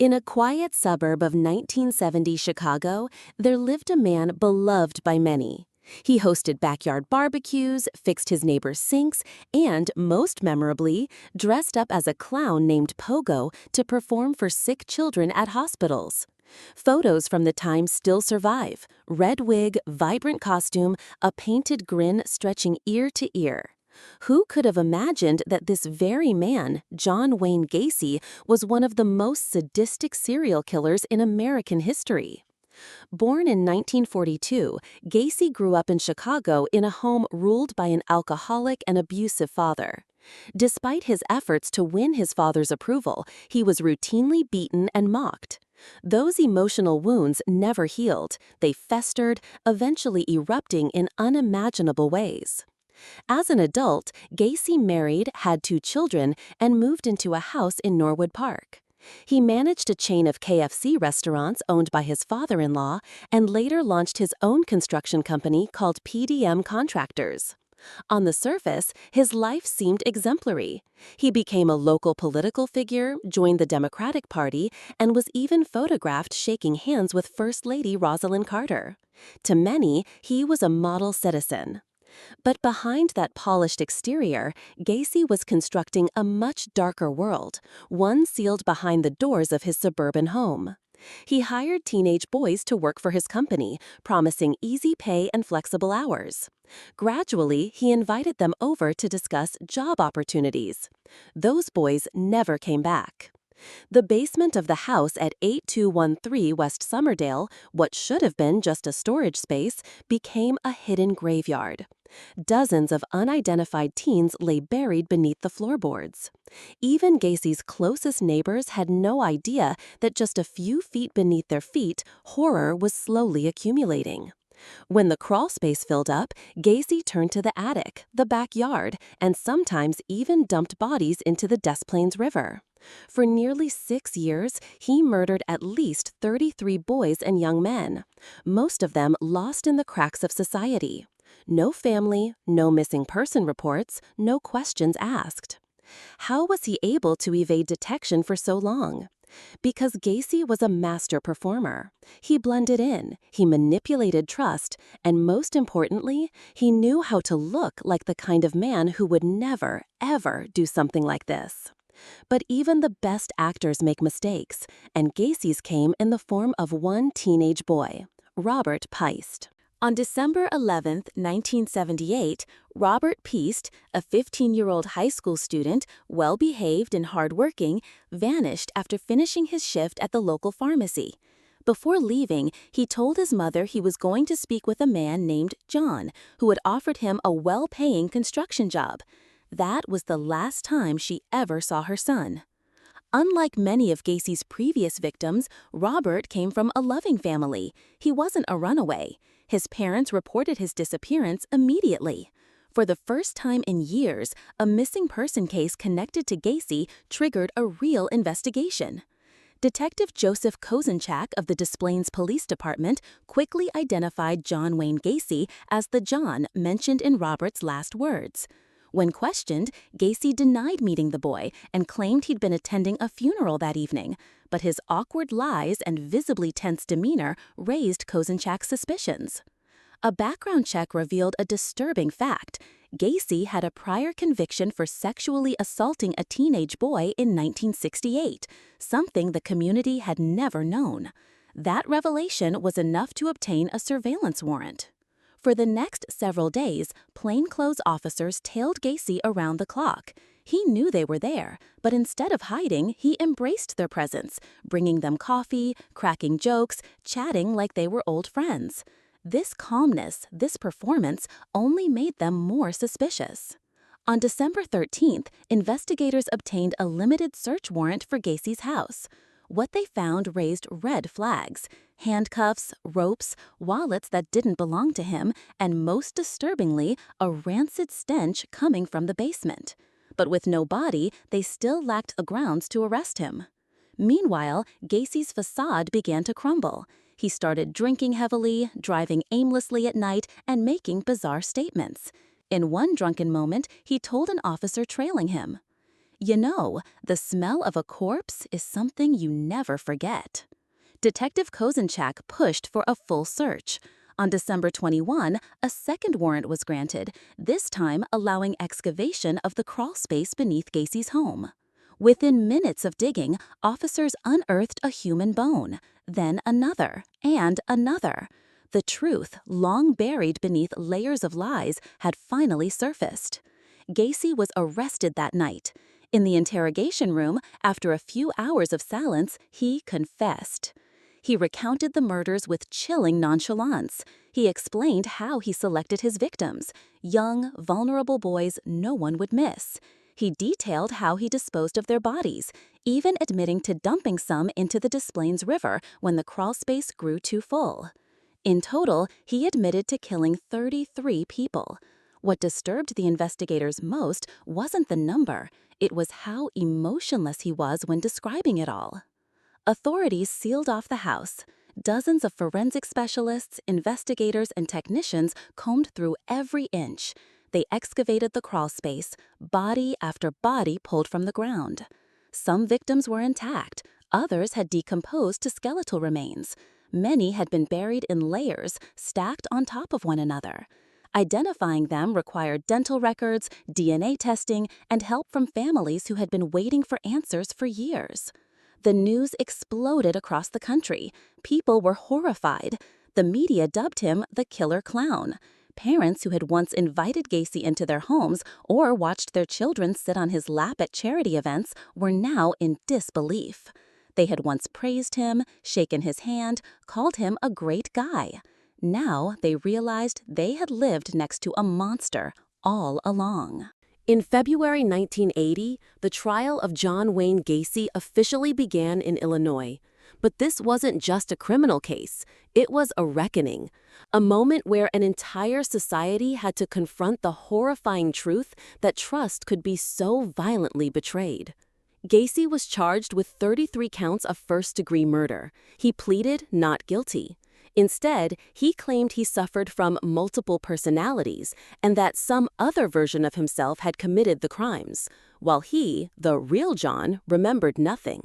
In a quiet suburb of 1970 Chicago, there lived a man beloved by many. He hosted backyard barbecues, fixed his neighbors' sinks, and, most memorably, dressed up as a clown named Pogo to perform for sick children at hospitals. Photos from the time still survive: red wig, vibrant costume, a painted grin stretching ear to ear. Who could have imagined that this very man, John Wayne Gacy, was one of the most sadistic serial killers in American history? Born in 1942, Gacy grew up in Chicago in a home ruled by an alcoholic and abusive father. Despite his efforts to win his father's approval, he was routinely beaten and mocked. Those emotional wounds never healed. They festered, eventually erupting in unimaginable ways. As an adult, Gacy married, had 2 children, and moved into a house in Norwood Park. He managed a chain of KFC restaurants owned by his father-in-law and later launched his own construction company called PDM Contractors. On the surface, his life seemed exemplary. He became a local political figure, joined the Democratic Party, and was even photographed shaking hands with First Lady Rosalynn Carter. To many, he was a model citizen. But behind that polished exterior, Gacy was constructing a much darker world, one sealed behind the doors of his suburban home. He hired teenage boys to work for his company, promising easy pay and flexible hours. Gradually, he invited them over to discuss job opportunities. Those boys never came back. The basement of the house at 8213 West Summerdale, what should have been just a storage space, became a hidden graveyard. Dozens of unidentified teens lay buried beneath the floorboards. Even Gacy's closest neighbors had no idea that just a few feet beneath their feet, horror was slowly accumulating. When the crawl space filled up, Gacy turned to the attic, the backyard, and sometimes even dumped bodies into the Des Plaines River. For nearly 6 years, he murdered at least 33 boys and young men, most of them lost in the cracks of society. No family, no missing person reports, no questions asked. How was he able to evade detection for so long? Because Gacy was a master performer. He blended in, he manipulated trust, and most importantly, he knew how to look like the kind of man who would never, ever do something like this. But even the best actors make mistakes, and Gacy's came in the form of one teenage boy, Robert Peist. On December 11, 1978, Robert Peist, a 15-year-old high school student, well-behaved and hardworking, vanished after finishing his shift at the local pharmacy. Before leaving, he told his mother he was going to speak with a man named John, who had offered him a well-paying construction job. That was the last time she ever saw her son. Unlike many of Gacy's previous victims, Robert came from a loving family. He wasn't a runaway. His parents reported his disappearance immediately. For the first time in years, a missing person case connected to Gacy triggered a real investigation. Detective Joseph Kozenchak of the Des Plaines Police Department quickly identified John Wayne Gacy as the John mentioned in Robert's last words. When questioned, Gacy denied meeting the boy and claimed he'd been attending a funeral that evening, but his awkward lies and visibly tense demeanor raised Kozenchak's suspicions. A background check revealed a disturbing fact. Gacy had a prior conviction for sexually assaulting a teenage boy in 1968, something the community had never known. That revelation was enough to obtain a surveillance warrant. For the next several days, plainclothes officers tailed Gacy around the clock. He knew they were there, but instead of hiding, he embraced their presence, bringing them coffee, cracking jokes, chatting like they were old friends. This calmness, this performance, only made them more suspicious. On December 13th, investigators obtained a limited search warrant for Gacy's house. What they found raised red flags: handcuffs, ropes, wallets that didn't belong to him, and most disturbingly, a rancid stench coming from the basement. But with no body, they still lacked the grounds to arrest him. Meanwhile, Gacy's facade began to crumble. He started drinking heavily, driving aimlessly at night, and making bizarre statements. In one drunken moment, he told an officer trailing him, You know, the smell of a corpse is something you never forget. Detective Kozenchak pushed for a full search. On December 21, a second warrant was granted, this time allowing excavation of the crawl space beneath Gacy's home. Within minutes of digging, officers unearthed a human bone, then another, and another. The truth, long buried beneath layers of lies, had finally surfaced. Gacy was arrested that night. In the interrogation room, after a few hours of silence, he confessed. He recounted the murders with chilling nonchalance. He explained how he selected his victims, young, vulnerable boys no one would miss. He detailed how he disposed of their bodies, even admitting to dumping some into the Des Plaines River when the crawl space grew too full. In total, he admitted to killing 33 people. What disturbed the investigators most wasn't the number, it was how emotionless he was when describing it all. Authorities sealed off the house. Dozens of forensic specialists, investigators, and technicians combed through every inch. They excavated the crawl space, body after body pulled from the ground. Some victims were intact, others had decomposed to skeletal remains. Many had been buried in layers, stacked on top of one another. Identifying them required dental records, DNA testing, and help from families who had been waiting for answers for years. The news exploded across the country. People were horrified. The media dubbed him the killer clown. Parents who had once invited Gacy into their homes or watched their children sit on his lap at charity events were now in disbelief. They had once praised him, shaken his hand, called him a great guy. Now they realized they had lived next to a monster all along. In February 1980, the trial of John Wayne Gacy officially began in Illinois. But this wasn't just a criminal case. It was a reckoning, a moment where an entire society had to confront the horrifying truth that trust could be so violently betrayed. Gacy was charged with 33 counts of first-degree murder. He pleaded not guilty. Instead, he claimed he suffered from multiple personalities and that some other version of himself had committed the crimes, while he, the real John, remembered nothing.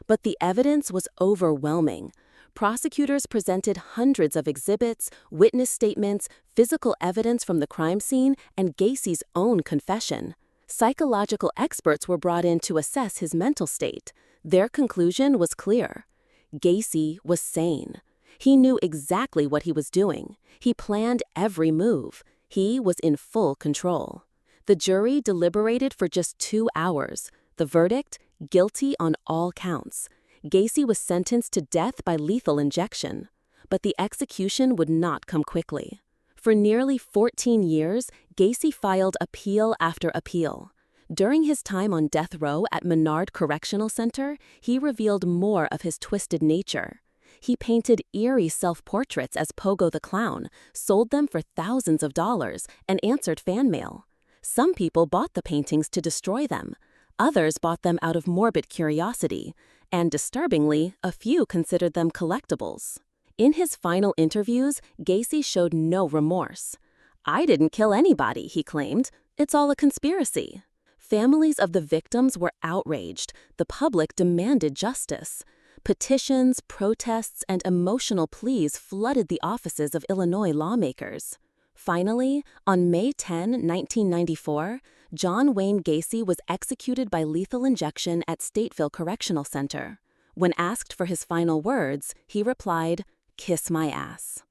But the evidence was overwhelming. Prosecutors presented hundreds of exhibits, witness statements, physical evidence from the crime scene, and Gacy's own confession. Psychological experts were brought in to assess his mental state. Their conclusion was clear. Gacy was sane. He knew exactly what he was doing. He planned every move. He was in full control. The jury deliberated for just 2 hours. The verdict? Guilty on all counts. Gacy was sentenced to death by lethal injection. But the execution would not come quickly. For nearly 14 years, Gacy filed appeal after appeal. During his time on death row at Menard Correctional Center, he revealed more of his twisted nature. He painted eerie self-portraits as Pogo the Clown, sold them for thousands of dollars, and answered fan mail. Some people bought the paintings to destroy them. Others bought them out of morbid curiosity, and disturbingly, a few considered them collectibles. In his final interviews, Gacy showed no remorse. "I didn't kill anybody," he claimed. "It's all a conspiracy." Families of the victims were outraged. The public demanded justice. Petitions, protests, and emotional pleas flooded the offices of Illinois lawmakers. Finally, on May 10, 1994, John Wayne Gacy was executed by lethal injection at Stateville Correctional Center. When asked for his final words, he replied, "Kiss my ass."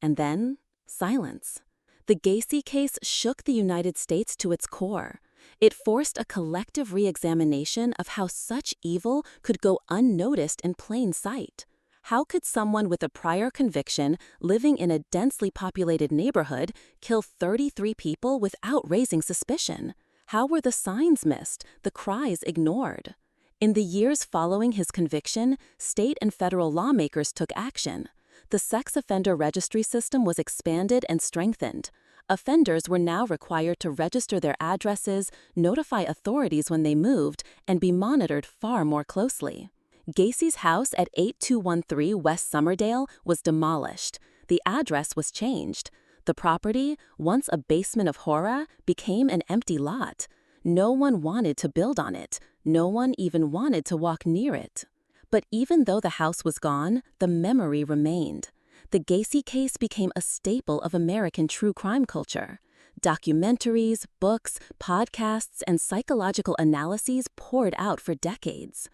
And then, silence. The Gacy case shook the United States to its core. It forced a collective re-examination of how such evil could go unnoticed in plain sight. How could someone with a prior conviction living in a densely populated neighborhood kill 33 people without raising suspicion? How were the signs missed, the cries ignored? In the years following his conviction, state and federal lawmakers took action. The sex offender registry system was expanded and strengthened. Offenders were now required to register their addresses, notify authorities when they moved, and be monitored far more closely. Gacy's house at 8213 West Summerdale was demolished. The address was changed. The property, once a basement of horror, became an empty lot. No one wanted to build on it. No one even wanted to walk near it. But even though the house was gone, the memory remained. The Gacy case became a staple of American true crime culture. Documentaries, books, podcasts, and psychological analyses poured out for decades.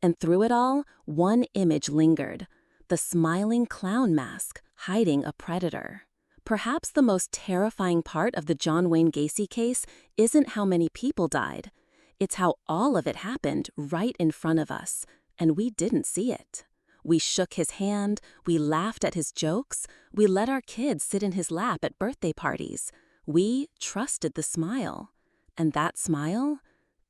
And through it all, one image lingered: the smiling clown mask hiding a predator. Perhaps the most terrifying part of the John Wayne Gacy case isn't how many people died. It's how all of it happened right in front of us, and we didn't see it. We shook his hand, we laughed at his jokes, we let our kids sit in his lap at birthday parties. We trusted the smile. And that smile,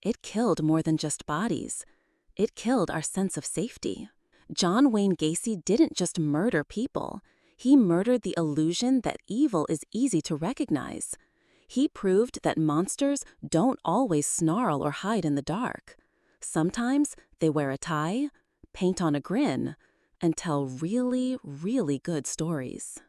it killed more than just bodies. It killed our sense of safety. John Wayne Gacy didn't just murder people. He murdered the illusion that evil is easy to recognize. He proved that monsters don't always snarl or hide in the dark. Sometimes they wear a tie, paint on a grin, and tell really, really good stories.